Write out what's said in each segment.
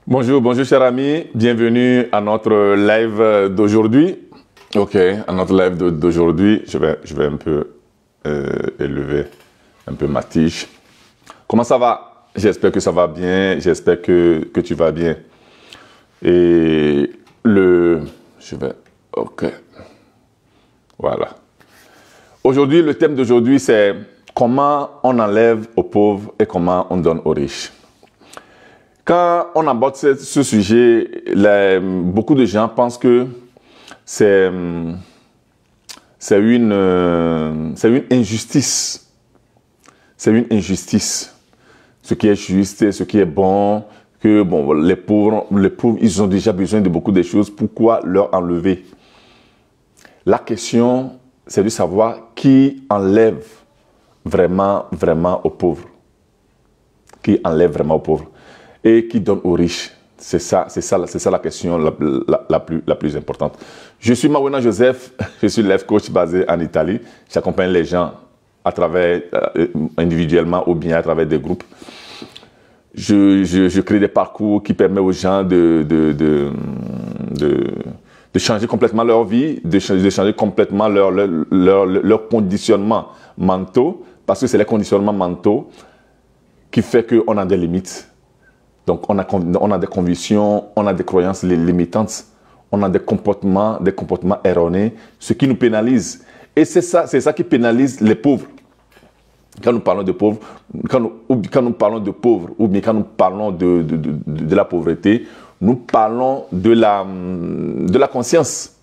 Bonjour, bonjour chers amis, bienvenue à notre live d'aujourd'hui. Ok, à notre live d'aujourd'hui, je vais un peu élever un peu ma tige. Comment ça va? J'espère que ça va bien, j'espère que tu vas bien. Et ok, voilà. Aujourd'hui, le thème d'aujourd'hui, c'est comment on enlève aux pauvres et comment on donne aux riches. Quand on aborde ce sujet, beaucoup de gens pensent que c'est une injustice. C'est une injustice. Ce qui est juste, ce qui est bon, que bon, les pauvres, ils ont déjà besoin de beaucoup de choses. Pourquoi leur enlever? La question, c'est de savoir qui enlève vraiment aux pauvres. Qui enlève vraiment aux pauvres. Et qui donne aux riches. C'est ça la question la plus importante. Je suis Mawena Joseph, je suis life coach basé en Italie. J'accompagne les gens à travers, individuellement ou bien à travers des groupes. Je crée des parcours qui permettent aux gens de changer complètement leur vie, de changer complètement leur conditionnement mentaux, parce que c'est les conditionnements mentaux qui fait qu'on a des limites. Donc, on a des convictions, on a des croyances limitantes, on a des comportements erronés, ce qui nous pénalise. Et c'est ça qui pénalise les pauvres. Quand nous parlons de pauvres, quand nous parlons de pauvres, ou bien quand nous parlons de la pauvreté, nous parlons de la conscience.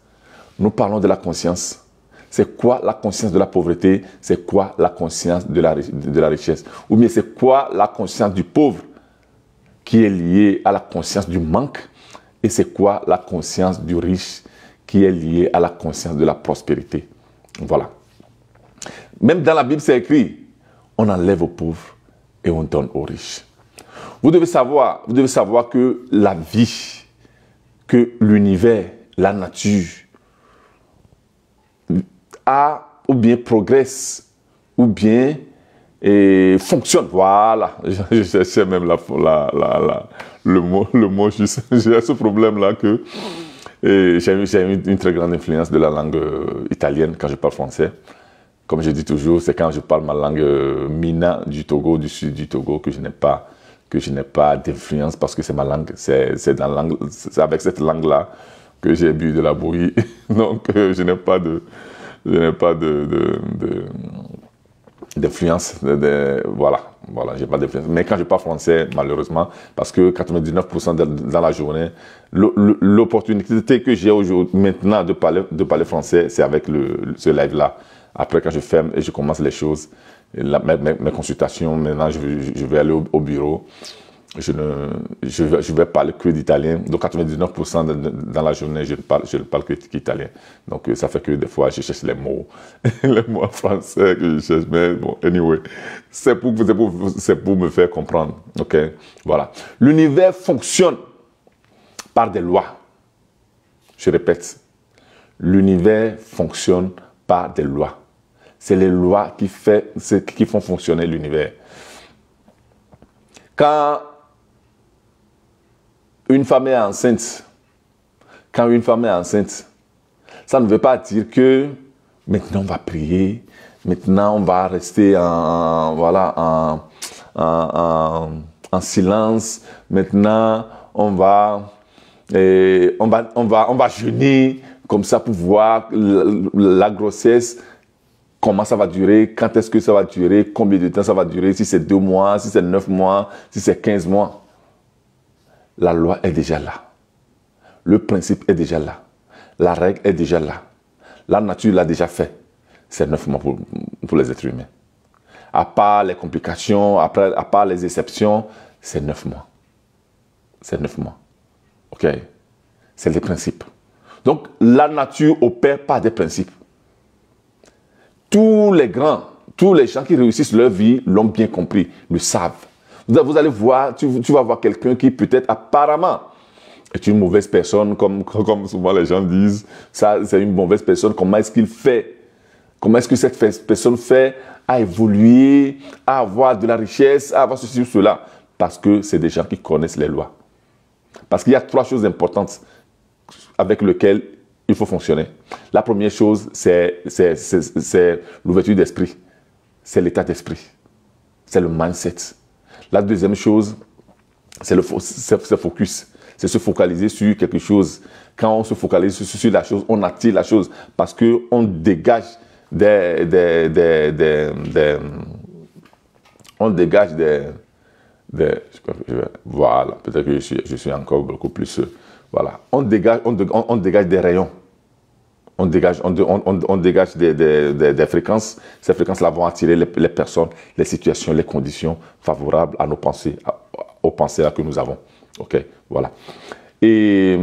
Nous parlons de la conscience. C'est quoi la conscience de la pauvreté? C'est quoi la conscience de la richesse? Ou bien c'est quoi la conscience du pauvre qui est liée à la conscience du manque? Et c'est quoi la conscience du riche qui est liée à la conscience de la prospérité? Voilà. Même dans la Bible, c'est écrit, on enlève aux pauvres et on donne aux riches. Vous devez savoir que la vie, que l'univers, la nature, a ou bien progresse, ou bien fonctionne. Voilà, je cherchais même le mot juste. J'ai ce problème-là que j'ai une très grande influence de la langue italienne quand je parle français. Comme je dis toujours, c'est quand je parle ma langue Mina du Togo, du sud du Togo, que je n'ai pas d'influence parce que c'est ma langue. C'est avec cette langue-là que j'ai bu de la bouillie. Donc, je n'ai pas d'influence. Voilà, j'ai pas d'influence. Mais quand je parle français, malheureusement, parce que 99% dans la journée, l'opportunité que j'ai aujourd'hui, maintenant, de parler français, c'est avec ce live-là. Après, quand je ferme et je commence les choses, mes consultations, maintenant, je vais aller au bureau. Je vais parler que d'italien. Donc, 99% dans la journée, je ne parle que d'italien. Donc, ça fait que des fois, je cherche les mots en français que je cherche. Mais bon, anyway, c'est pour me faire comprendre. OK? Voilà. L'univers fonctionne par des lois. Je répète. L'univers fonctionne par des lois. C'est les lois qui font fonctionner l'univers. Quand une femme est enceinte, ça ne veut pas dire que maintenant on va prier, maintenant on va rester en silence, maintenant on va jeûner comme ça pour voir la grossesse. Comment ça va durer, quand est-ce que ça va durer, combien de temps ça va durer, si c'est 2 mois, si c'est 9 mois, si c'est 15 mois. La loi est déjà là. Le principe est déjà là. La règle est déjà là. La nature l'a déjà fait. C'est 9 mois pour les êtres humains. À part les complications, à part les exceptions, c'est 9 mois. C'est 9 mois. OK? C'est les principes. Donc, la nature opère par des principes. Tous les gens qui réussissent leur vie l'ont bien compris, le savent. Vous allez voir, tu vas voir quelqu'un qui peut-être apparemment est une mauvaise personne, comme souvent les gens disent, ça c'est une mauvaise personne, comment est-ce qu'il fait? Comment est-ce que cette personne fait à évoluer, à avoir de la richesse, à avoir ceci ou cela? Parce que c'est des gens qui connaissent les lois. Parce qu'il y a 3 choses importantes avec lesquelles il faut fonctionner. La première chose, c'est l'ouverture d'esprit. C'est l'état d'esprit. C'est le mindset. La deuxième chose, c'est le focus. C'est se focaliser sur quelque chose. Quand on se focalise sur la chose, on attire la chose parce qu'on dégage voilà, peut-être que je suis encore beaucoup plus... voilà, on dégage des rayons. On dégage des fréquences. Ces fréquences-là vont attirer les personnes, les situations, les conditions favorables à nos pensées, aux pensées là que nous avons. Ok, voilà. Et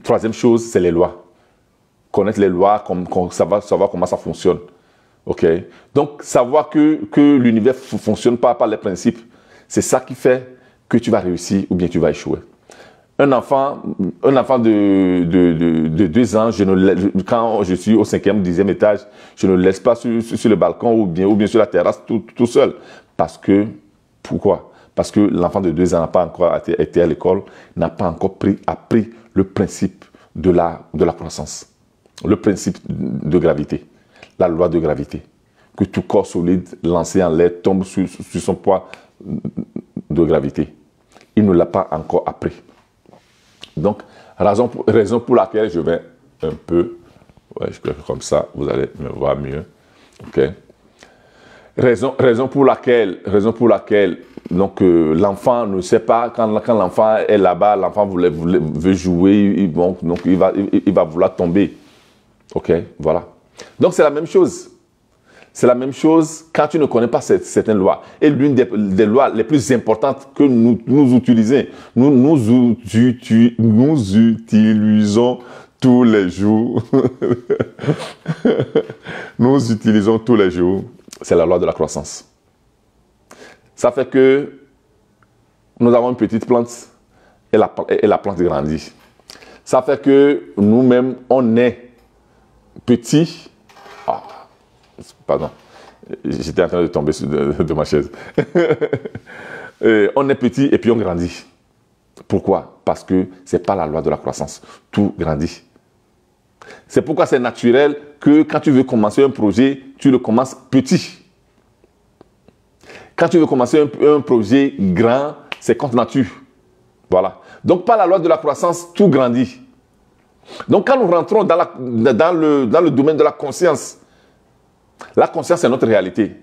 troisième chose, c'est les lois. Connaître les lois, savoir comment ça fonctionne. Ok. Donc, savoir que l'univers ne fonctionne pas par les principes, c'est ça qui fait que tu vas réussir ou bien tu vas échouer. Un enfant de 2 ans, quand je suis au 5e, 10e étage, je ne le laisse pas sur le balcon ou bien sur la terrasse tout seul. Parce que, pourquoi? Parce que l'enfant de 2 ans n'a pas encore été à l'école, n'a pas encore appris le principe de la croissance, le principe de gravité, la loi de gravité. Que tout corps solide lancé en l'air tombe sur son poids de gravité. Il ne l'a pas encore appris. Donc, raison pour laquelle je vais un peu, ouais, je crois que comme ça, vous allez me voir mieux. Ok. Raison pour laquelle donc l'enfant ne sait pas, quand l'enfant est là-bas, l'enfant veut jouer, donc il va vouloir tomber. Ok, voilà. Donc c'est la même chose. C'est la même chose quand tu ne connais pas certaines lois. Et l'une des lois les plus importantes que nous utilisons, nous utilisons tous les jours. Nous utilisons tous les jours. C'est la loi de la croissance. Ça fait que nous avons une petite plante et la plante grandit. Ça fait que nous-mêmes, on est petit. Ah, pardon, j'étais en train de tomber de ma chaise. On est petit et puis on grandit. Pourquoi? Parce que ce n'est pas la loi de la croissance. Tout grandit. C'est pourquoi c'est naturel que quand tu veux commencer un projet, tu le commences petit. Quand tu veux commencer un projet grand, c'est contre nature. Voilà. Donc, par la loi de la croissance, tout grandit. Donc, quand nous rentrons dans le domaine de la conscience c'est notre réalité.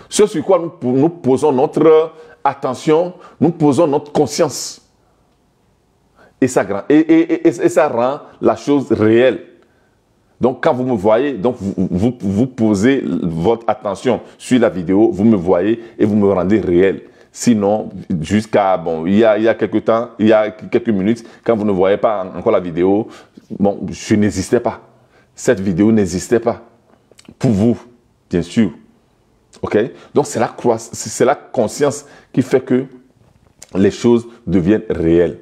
Ce sur quoi nous posons notre attention, nous posons notre conscience. Et ça rend la chose réelle. Donc, quand vous me voyez, donc vous posez votre attention sur la vidéo, vous me voyez et vous me rendez réel. Sinon, jusqu'à, bon, il y a quelques minutes, quand vous ne voyez pas encore la vidéo, bon, je n'existais pas. Cette vidéo n'existait pas. Pour vous, bien sûr. OK? Donc, c'est la conscience qui fait que les choses deviennent réelles.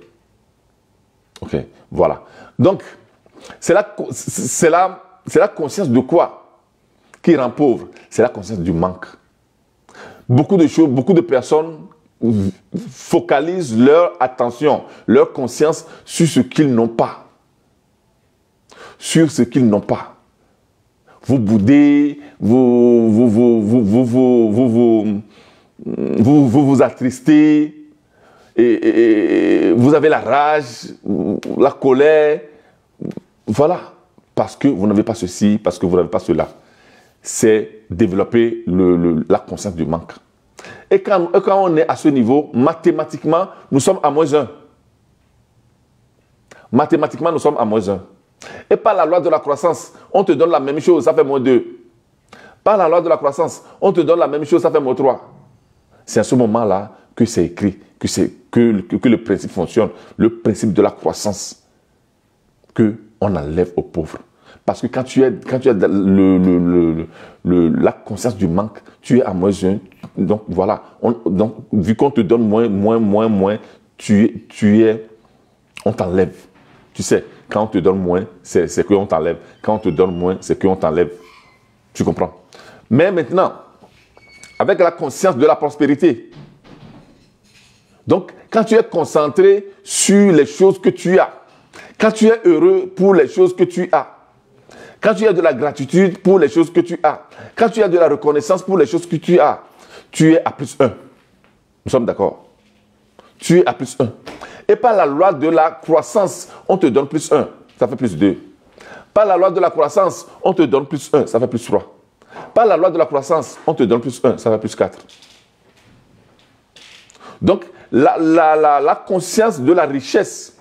OK? Voilà. Donc, c'est la conscience de quoi qui rend pauvre? C'est la conscience du manque. Beaucoup de personnes focalisent leur attention, leur conscience sur ce qu'ils n'ont pas. Sur ce qu'ils n'ont pas. Vous boudez, vous attristez, et vous avez la rage, la colère. Voilà, parce que vous n'avez pas ceci, parce que vous n'avez pas cela. C'est développer la conscience du manque. Et quand on est à ce niveau, mathématiquement, nous sommes à -1. Mathématiquement, nous sommes à -1. Et par la loi de la croissance, on te donne la même chose, ça fait -2. Par la loi de la croissance, on te donne la même chose, ça fait -3. C'est à ce moment-là que c'est écrit, que le principe fonctionne, le principe de la croissance, qu'on enlève aux pauvres. Parce que quand tu as la conscience du manque, tu es à -1. Donc voilà, donc, vu qu'on te donne moins, on t'enlève. Tu sais, quand on te donne moins, c'est qu'on t'enlève. Quand on te donne moins, c'est qu'on t'enlève. Tu comprends? Mais maintenant, avec la conscience de la prospérité, donc quand tu es concentré sur les choses que tu as, quand tu es heureux pour les choses que tu as, quand tu as de la gratitude pour les choses que tu as, quand tu as de la reconnaissance pour les choses que tu as, tu es à plus 1. Nous sommes d'accord? Tu es à plus 1. Et par la loi de la croissance, on te donne plus 1, ça fait plus 2. Par la loi de la croissance, on te donne plus 1, ça fait plus 3. Par la loi de la croissance, on te donne plus 1, ça fait plus 4. Donc, la conscience de la richesse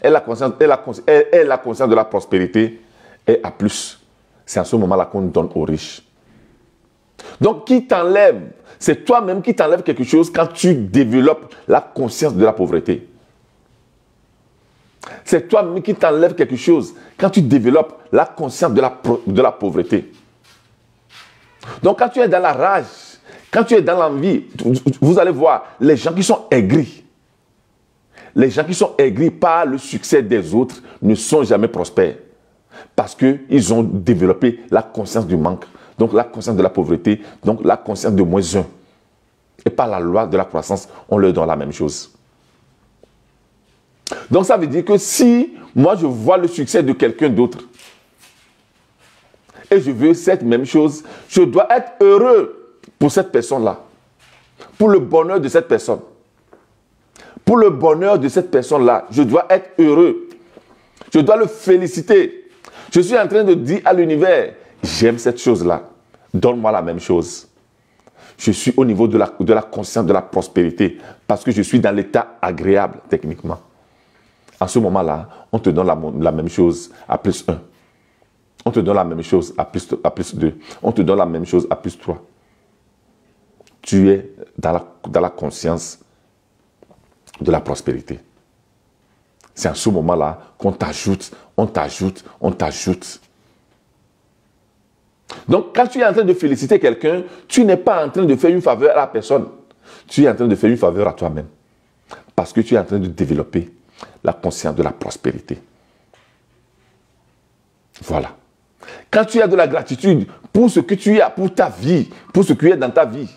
et la conscience de la prospérité est à plus. C'est à ce moment-là qu'on donne aux riches. Donc, qui t'enlève? C'est toi-même qui t'enlève quelque chose quand tu développes la conscience de la pauvreté. C'est toi-même qui t'enlève quelque chose quand tu développes la conscience de la pauvreté. Donc, quand tu es dans la rage, quand tu es dans l'envie, vous allez voir les gens qui sont aigris. Les gens qui sont aigris par le succès des autres ne sont jamais prospères. Parce qu'ils ont développé la conscience du manque. Donc la conscience de la pauvreté, donc la conscience de moins 1. Et par la loi de la croissance, on leur donne la même chose. Donc ça veut dire que si moi je vois le succès de quelqu'un d'autre et je veux cette même chose, je dois être heureux pour cette personne-là. Pour le bonheur de cette personne. Pour le bonheur de cette personne-là, je dois être heureux. Je dois le féliciter. Je suis en train de dire à l'univers, j'aime cette chose-là. Donne-moi la même chose. Je suis au niveau de la conscience de la prospérité parce que je suis dans l'état agréable techniquement. En ce moment-là, on te donne la même chose à plus 1. On te donne la même chose à plus 2. On te donne la même chose à plus 3. Tu es dans la conscience de la prospérité. C'est en ce moment-là qu'on t'ajoute, on t'ajoute, on t'ajoute. Donc, quand tu es en train de féliciter quelqu'un, tu n'es pas en train de faire une faveur à la personne. Tu es en train de faire une faveur à toi-même. Parce que tu es en train de développer la conscience de la prospérité. Voilà. Quand tu as de la gratitude pour ce que tu as, pour ta vie, pour ce qui est dans ta vie,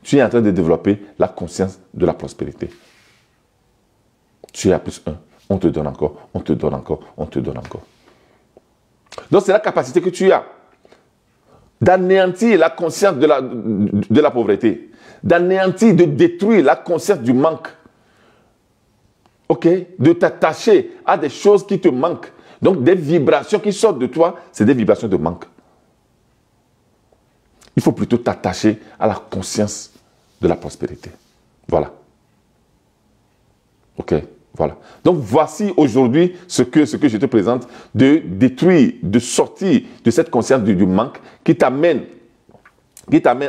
tu es en train de développer la conscience de la prospérité. Tu es à plus 1. On te donne encore, on te donne encore, on te donne encore. Donc, c'est la capacité que tu as d'anéantir la conscience de la pauvreté, d'anéantir, de détruire la conscience du manque. Ok? De t'attacher à des choses qui te manquent. Donc, des vibrations qui sortent de toi, c'est des vibrations de manque. Il faut plutôt t'attacher à la conscience de la prospérité. Voilà. Ok? Voilà. Donc, voici aujourd'hui ce que je te présente, de détruire, de sortir de cette conscience du manque qui t'amène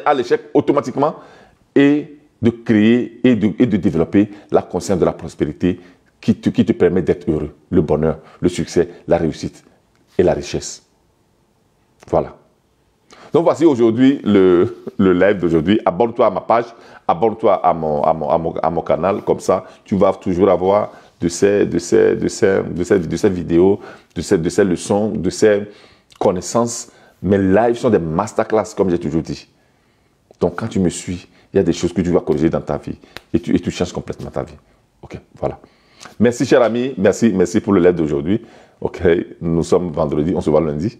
à l'échec automatiquement et de créer et de développer la conscience de la prospérité qui te permet d'être heureux, le bonheur, le succès, la réussite et la richesse. Voilà. Donc, voici aujourd'hui le live d'aujourd'hui. Abonne-toi à ma page, abonne-toi à mon canal. Comme ça, tu vas toujours avoir de ces vidéos, de ces leçons, de ces connaissances. Mes lives sont des masterclass, comme j'ai toujours dit. Donc, quand tu me suis, il y a des choses que tu vas corriger dans ta vie. Et tu changes complètement ta vie. OK, voilà. Merci, cher ami. Merci pour le live d'aujourd'hui. OK, nous sommes vendredi. On se voit lundi.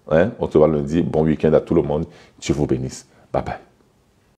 On se voit lundi. Bon week-end à tout le monde. Dieu vous bénisse. Bye bye.